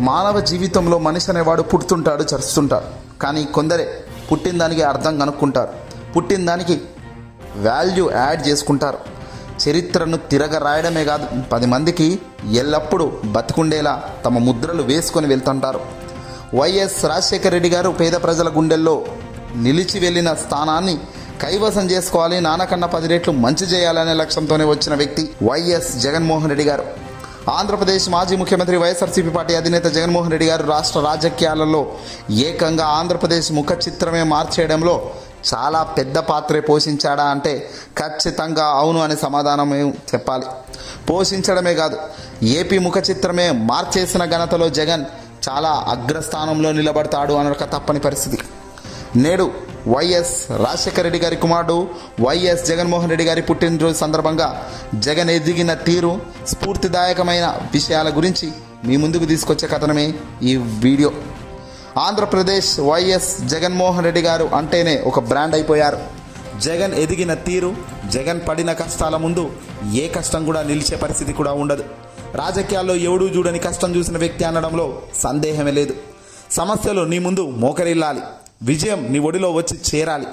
మానవ జీవితంలో మనిషి అనేవాడు పుడుతుంటాడు, చరుస్తుంటాడు. కానీ కొందరే పుట్టిన దానికి అర్థం కనుక్కుంటారు, పుట్టిన దానికి వాల్యూ యాడ్ చేసుకుంటారు. చరిత్రను తిరగరాయడమే కాదు, 10 మందికి ఎల్లప్పుడూ బతికుండేలా తమ ముద్రలు వేసుకొని వెళ్తుంటారు. వైఎస్ రాజశేఖర రెడ్డి గారు పేద ప్రజల గుండెల్లో నిలిచి వెళ్ళిన స్థానాన్ని కైవసం చేసుకోవాలి, నాన్నకన్నా 10 రెట్లు మంచి చేయాలనే లక్ష్యంతోనే వచ్చిన వ్యక్తి వైఎస్ జగన్మోహన్ రెడ్డి గారు. ఆంధ్రప్రదేశ్ మాజీ ముఖ్యమంత్రి వైఎస్ఆర్సీపీ పార్టీ అధినేత జగన్మోహన్ రెడ్డి గారు రాష్ట్ర రాజకీయాలలో ఏకంగా ఆంధ్రప్రదేశ్ ముఖ చిత్రమే మార్చేయడంలో చాలా పెద్ద పాత్రే పోషించాడా అంటే ఖచ్చితంగా అవును అనే సమాధానమే చెప్పాలి. పోషించడమే కాదు, ఏపీ ముఖ చిత్రమే మార్చేసిన ఘనతలో జగన్ చాలా అగ్రస్థానంలో నిలబడతాడు అనక తప్పని పరిస్థితి. నేడు వైఎస్ రాజశేఖర రెడ్డి గారి కుమారుడు వైఎస్ జగన్మోహన్ రెడ్డి గారి పుట్టినరోజు సందర్భంగా జగన్ ఎదిగిన తీరు, స్ఫూర్తిదాయకమైన విషయాల గురించి మీ ముందుకు తీసుకొచ్చే కథనమే ఈ వీడియో. ఆంధ్రప్రదేశ్ వైఎస్ జగన్మోహన్ రెడ్డి గారు అంటేనే ఒక బ్రాండ్ అయిపోయారు. జగన్ ఎదిగిన తీరు, జగన్ పడిన కష్టాల ముందు ఏ కష్టం కూడా నిలిచే పరిస్థితి కూడా ఉండదు. రాజకీయాల్లో ఎవడూ చూడని కష్టం చూసిన వ్యక్తి అనడంలో సందేహమే లేదు. సమస్యలు నీ ముందు మోకరిల్లాలి, విజయం నీ ఒడిలో వచ్చి చేరాలి.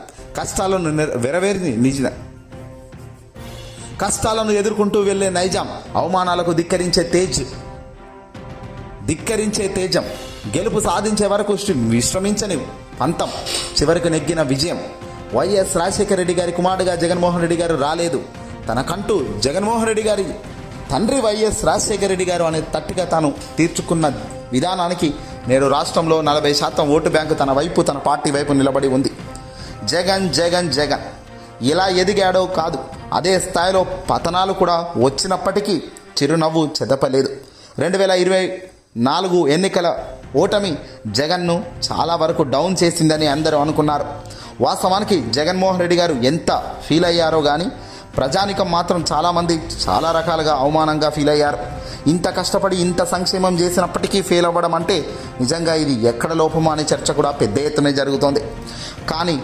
కష్టాలను ఎదుర్కొంటూ వెళ్లే నైజాం, అవమానాలకు ధిక్కరించే తేజం, గెలుపు సాధించే వరకు విశ్రమించని పంతం, చివరికి నెగ్గిన విజయం. వైఎస్ రాజశేఖర రెడ్డి గారి కుమారుడుగా జగన్మోహన్ రెడ్డి గారు రాలేదు. తనకంటూ జగన్మోహన్ రెడ్డి గారి తండ్రి వైఎస్ రాజశేఖర రెడ్డి గారు అనే తట్టిగా తాను తీర్చుకున్న విధానానికి నేడు రాష్ట్రంలో 40% ఓటు బ్యాంకు తన వైపు, తన పార్టీ వైపు నిలబడి ఉంది. జగన్ జగన్ జగన్ ఇలా ఎదిగాడో కాదు, అదే స్థాయిలో పతనాలు కూడా వచ్చినప్పటికీ చిరునవ్వు చెదపలేదు. 2024 ఎన్నికల ఓటమి జగన్ను చాలా వరకు డౌన్ చేసిందని అందరూ అనుకున్నారు. వాస్తవానికి జగన్మోహన్ రెడ్డి గారు ఎంత ఫీల్ అయ్యారో కానీ ప్రజానికం మాత్రం చాలామంది చాలా రకాలుగా అవమానంగా ఫీల్ అయ్యారు. ఇంత కష్టపడి ఇంత సంక్షేమం చేసినప్పటికీ ఫెయిల్ అవ్వడం అంటే నిజంగా ఇది ఎక్కడ లోపమో అనే చర్చ కూడా పెద్ద ఎత్తునే జరుగుతోంది. కానీ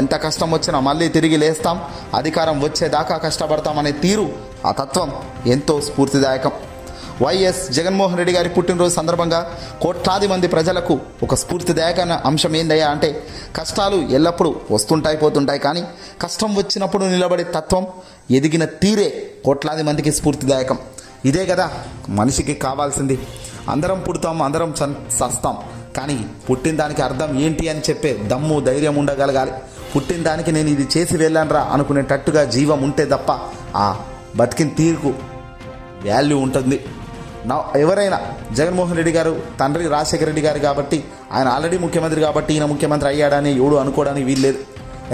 ఎంత కష్టం వచ్చినా మళ్ళీ తిరిగి లేస్తాం, అధికారం వచ్చేదాకా కష్టపడతామనే తీరు, ఆ తత్వం ఎంతో స్ఫూర్తిదాయకం. వైఎస్ జగన్మోహన్ రెడ్డి గారి పుట్టినరోజు సందర్భంగా కోట్లాది మంది ప్రజలకు ఒక స్ఫూర్తిదాయకమైన అంశం ఏందయ్యా అంటే కష్టాలు ఎల్లప్పుడూ వస్తుంటాయి పోతుంటాయి, కానీ కష్టం వచ్చినప్పుడు నిలబడే తత్వం, ఎదిగిన తీరే కోట్లాది మందికి స్ఫూర్తిదాయకం. ఇదే కదా మనిషికి కావాల్సింది. అందరం పుడతాం, అందరం చస్తాం, కానీ పుట్టిన దానికి అర్థం ఏంటి అని చెప్పే దమ్ము, ధైర్యం ఉండగలగాలి. పుట్టిన దానికి నేను ఇది చేసి వెళ్ళానరా అనుకునేటట్టుగా జీవం ఉంటే తప్ప ఆ బతికిన తీరుకు వాల్యూ ఉంటుంది. ఎవరైనా జగన్మోహన్ రెడ్డి గారు తండ్రి రాజశేఖర రెడ్డి గారు కాబట్టి, ఆయన ఆల్రెడీ ముఖ్యమంత్రి కాబట్టి ఈయన ముఖ్యమంత్రి అయ్యాడని ఎవడు అనుకోవడానికి వీల్లేదు.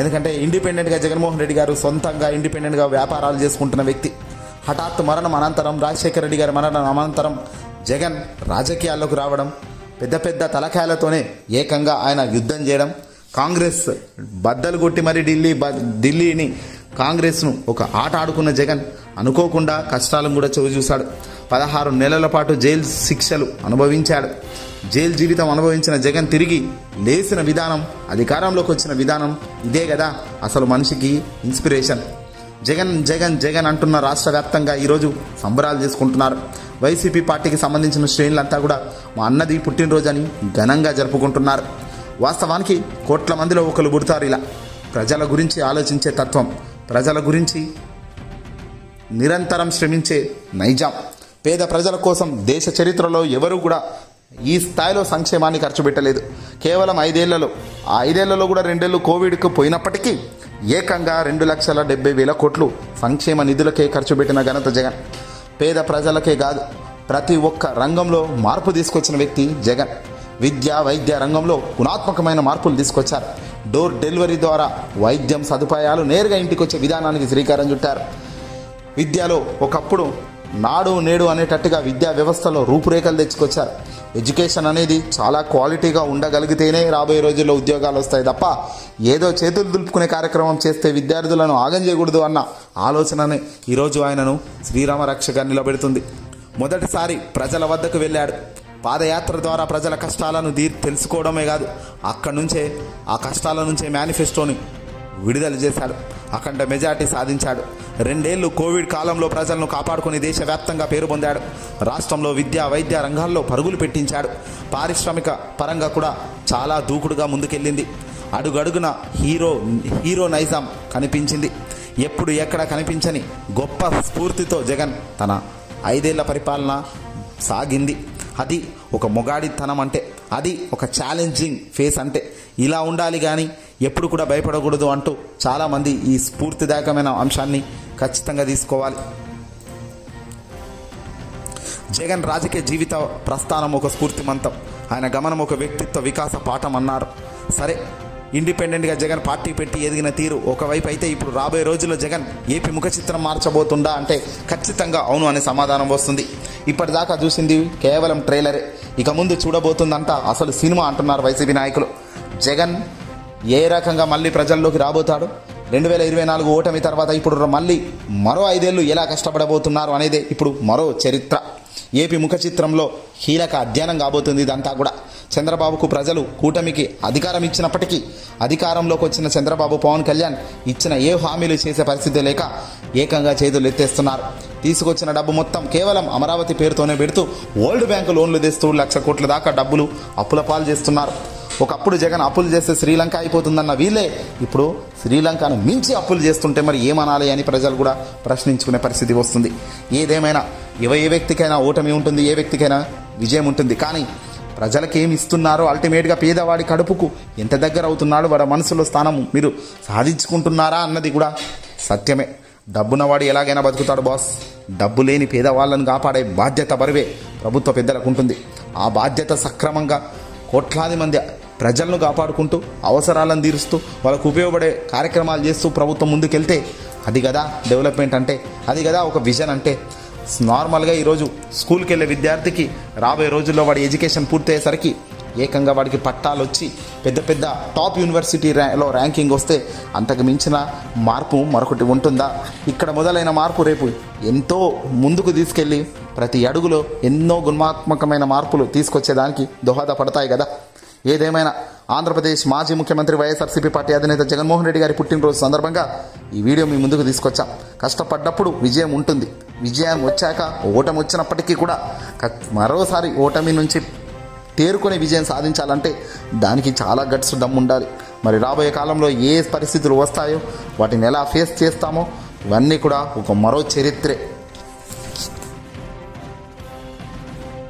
ఎందుకంటే ఇండిపెండెంట్గా జగన్మోహన్ రెడ్డి గారు సొంతంగా ఇండిపెండెంట్గా వ్యాపారాలు చేసుకుంటున్న వ్యక్తి. హఠాత్తు మరణం అనంతరం, రాజశేఖర రెడ్డి గారి మరణం అనంతరం జగన్ రాజకీయాల్లోకి రావడం, పెద్ద పెద్ద తలకాయలతోనే ఏకంగా ఆయన యుద్ధం చేయడం, కాంగ్రెస్ బద్దలు కొట్టి మరి ఢిల్లీని కాంగ్రెస్ను ఒక ఆట ఆడుకున్న జగన్ అనుకోకుండా కష్టాలను కూడా చూశాడు. 16 నెలల పాటు జైలు శిక్షలు అనుభవించాడు. జైలు జీవితం అనుభవించిన జగన్ తిరిగి లేచిన విధానం, అధికారంలోకి వచ్చిన విధానం, ఇదే కదా అసలు మనిషికి ఇన్స్పిరేషన్. జగన్ జగన్ జగన్ అంటున్న రాష్ట్ర వ్యాప్తంగా ఈరోజు సంబరాలు చేసుకుంటున్నారు. వైసీపీ పార్టీకి సంబంధించిన శ్రేణులంతా కూడా మా అన్నది పుట్టినరోజు అని ఘనంగా జరుపుకుంటున్నారు. వాస్తవానికి కోట్ల మందిలో ఒకరు పుడతారు ఇలా. ప్రజల గురించి ఆలోచించే తత్వం, ప్రజల గురించి నిరంతరం శ్రమించే నైజాం. పేద ప్రజల కోసం దేశ చరిత్రలో ఎవరు కూడా ఈ స్థాయిలో సంక్షేమాన్ని ఖర్చు పెట్టలేదు. కేవలం 5 ఏళ్లలో, ఆ 5 ఏళ్లలో కూడా 2 ఏళ్ళు కోవిడ్కు పోయినప్పటికీ ఏకంగా 2,70,000 కోట్లు సంక్షేమ నిధులకే ఖర్చు పెట్టిన ఘనత జగన్. పేద ప్రజలకే కాదు, ప్రతి ఒక్క రంగంలో మార్పు తీసుకొచ్చిన వ్యక్తి జగన్. విద్య, వైద్య రంగంలో గుణాత్మకమైన మార్పులు తీసుకొచ్చారు. డోర్ డెలివరీ ద్వారా వైద్యం సదుపాయాలు నేరుగా ఇంటికి వచ్చే విధానానికి శ్రీకారం చుట్టారు. విద్యలో ఒకప్పుడు నాడు నేడు అనేటట్టుగా విద్యా వ్యవస్థలో రూపురేఖలు తెచ్చుకొచ్చారు. ఎడ్యుకేషన్ అనేది చాలా క్వాలిటీగా ఉండగలిగితేనే రాబోయే రోజుల్లో ఉద్యోగాలు వస్తాయి తప్ప ఏదో చేతులు దులుపుకునే కార్యక్రమం చేస్తే విద్యార్థులను ఆగం చేయకూడదు అన్న ఆలోచననే ఈరోజు ఆయనను శ్రీరామ రక్షగా నిలబెడుతుంది. మొదటిసారి ప్రజల వద్దకు వెళ్ళాడు. పాదయాత్ర ద్వారా ప్రజల కష్టాలను తెలుసుకోవడమే కాదు, అక్కడి నుంచే ఆ కష్టాల నుంచే మేనిఫెస్టోని విడుదల చేశాడు. అఖండ మెజార్టీ సాధించాడు. 2 ఏళ్లు కోవిడ్ కాలంలో ప్రజలను కాపాడుకుని దేశవ్యాప్తంగా పేరు పొందాడు. రాష్ట్రంలో విద్యా వైద్య రంగాల్లో పరుగులు పెట్టించాడు. పారిశ్రామిక పరంగా కూడా చాలా దూకుడుగా ముందుకెళ్ళింది. అడుగడుగున హీరో నైజాం కనిపించింది. ఎప్పుడు ఎక్కడ కనిపించని గొప్ప స్ఫూర్తితో జగన్ తన 5 ఏళ్ల పరిపాలన సాగింది. అది ఒక మొగాడితనం అంటే, అది ఒక ఛాలెంజింగ్ ఫేస్ అంటే ఇలా ఉండాలి కానీ ఎప్పుడు కూడా భయపడకూడదు అంటూ చాలామంది ఈ స్ఫూర్తిదాయకమైన అంశాన్ని ఖచ్చితంగా తీసుకోవాలి. జగన్ రాజకీయ జీవిత ప్రస్థానం ఒక స్ఫూర్తిమంతం, ఆయన గమనం ఒక వ్యక్తిత్వ వికాస పాఠం అన్నారు. సరే, ఇండిపెండెంట్గా జగన్ పార్టీ పెట్టి ఎదిగిన తీరు ఒకవైపు అయితే, ఇప్పుడు రాబోయే రోజుల్లో జగన్ ఏపీ ముఖ చిత్రం మార్చబోతుందా అంటే ఖచ్చితంగా అవును అనే సమాధానం వస్తుంది. ఇప్పటిదాకా చూసింది కేవలం ట్రైలరే, ఇక ముందు చూడబోతుందంట అసలు సినిమా అంటున్నారు వైసీపీ నాయకులు. జగన్ ఏ రకంగా మళ్ళీ ప్రజల్లోకి రాబోతాడు, 2024 ఓటమి తర్వాత ఇప్పుడు మళ్ళీ మరో 5 ఏళ్ళు ఎలా కష్టపడబోతున్నారు అనేదే ఇప్పుడు మరో చరిత్ర. ఏపీ ముఖ చిత్రంలో కీలక అధ్యయనం కాబోతుంది ఇదంతా కూడా. చంద్రబాబుకు ప్రజలు కూటమికి అధికారం ఇచ్చినప్పటికీ అధికారంలోకి వచ్చిన చంద్రబాబు, పవన్ కళ్యాణ్ ఇచ్చిన ఏ హామీలు చేసే పరిస్థితి లేక ఏకంగా చేతులు ఎత్తేస్తున్నారు. తీసుకొచ్చిన డబ్బు మొత్తం కేవలం అమరావతి పేరుతోనే పెడుతూ వరల్డ్ బ్యాంకు లోన్లు తెస్తూ 1,00,000 కోట్ల దాకా డబ్బులు అప్పుల పాలు చేస్తున్నారు. ఒకప్పుడు జగన్ అప్పులు చేస్తే శ్రీలంక అయిపోతుందన్న వీళ్ళే ఇప్పుడు శ్రీలంకను మించి అప్పులు చేస్తుంటే మరి ఏమనాలి అని ప్రజలు కూడా ప్రశ్నించుకునే పరిస్థితి వస్తుంది. ఏదేమైనా ఏ వ్యక్తికైనా ఓటమి ఉంటుంది, ఏ వ్యక్తికైనా విజయం ఉంటుంది. కానీ ప్రజలకు ఏమి ఇస్తున్నారో, అల్టిమేట్గా పేదవాడి కడుపుకు ఎంత దగ్గర అవుతున్నాడో, వాడి మనసులో స్థానం మీరు సాధించుకుంటున్నారా అన్నది కూడా సత్యమే. డబ్బున్నవాడు ఎలాగైనా బతుకుతాడు బాస్. డబ్బు లేని పేదవాళ్ళను కాపాడే బాధ్యత బరువే ప్రభుత్వ పెద్దలకు ఉంటుంది. ఆ బాధ్యత సక్రమంగా కోట్లాది మంది ప్రజలను కాపాడుకుంటూ అవసరాలను తీరుస్తూ వాళ్ళకు ఉపయోగపడే కార్యక్రమాలు చేస్తూ ప్రభుత్వం ముందుకెళ్తే అది కదా డెవలప్మెంట్ అంటే, అది కదా ఒక విజన్ అంటే. నార్మల్గా ఈరోజు స్కూల్కి వెళ్ళే విద్యార్థికి రాబోయే రోజుల్లో వాడి ఎడ్యుకేషన్ పూర్తయ్యేసరికి ఏకంగా వాడికి పట్టాలు వచ్చి పెద్ద పెద్ద టాప్ యూనివర్సిటీలో ర్యాంకింగ్ వస్తే అంతకు మించిన మార్పు మరొకటి ఉంటుందా? ఇక్కడ మొదలైన మార్పు రేపు ఎంతో ముందుకు తీసుకెళ్ళి ప్రతి అడుగులో ఎన్నో గుణాత్మకమైన మార్పులు తీసుకొచ్చేదానికి దోహదపడతాయి కదా. ఏదేమైనా ఆంధ్రప్రదేశ్ మాజీ ముఖ్యమంత్రి వైఎస్ఆర్సీపీ పార్టీ అధినేత జగన్మోహన్ రెడ్డి గారి పుట్టినరోజు సందర్భంగా ఈ వీడియో మీ ముందుకు తీసుకొచ్చాం. కష్టపడ్డప్పుడు విజయం ఉంటుంది, విజయం వచ్చాక ఓటమి వచ్చినప్పటికీ కూడా మరోసారి ఓటమి నుంచి తేరుకొని విజయం సాధించాలంటే దానికి చాలా గట్స్ దమ్ము ఉండాలి. మరి రాబోయే కాలంలో ఏ పరిస్థితులు వస్తాయో వాటిని ఎలా ఫేస్ చేస్తామో ఇవన్నీ కూడా ఒక మరో చరిత్రే.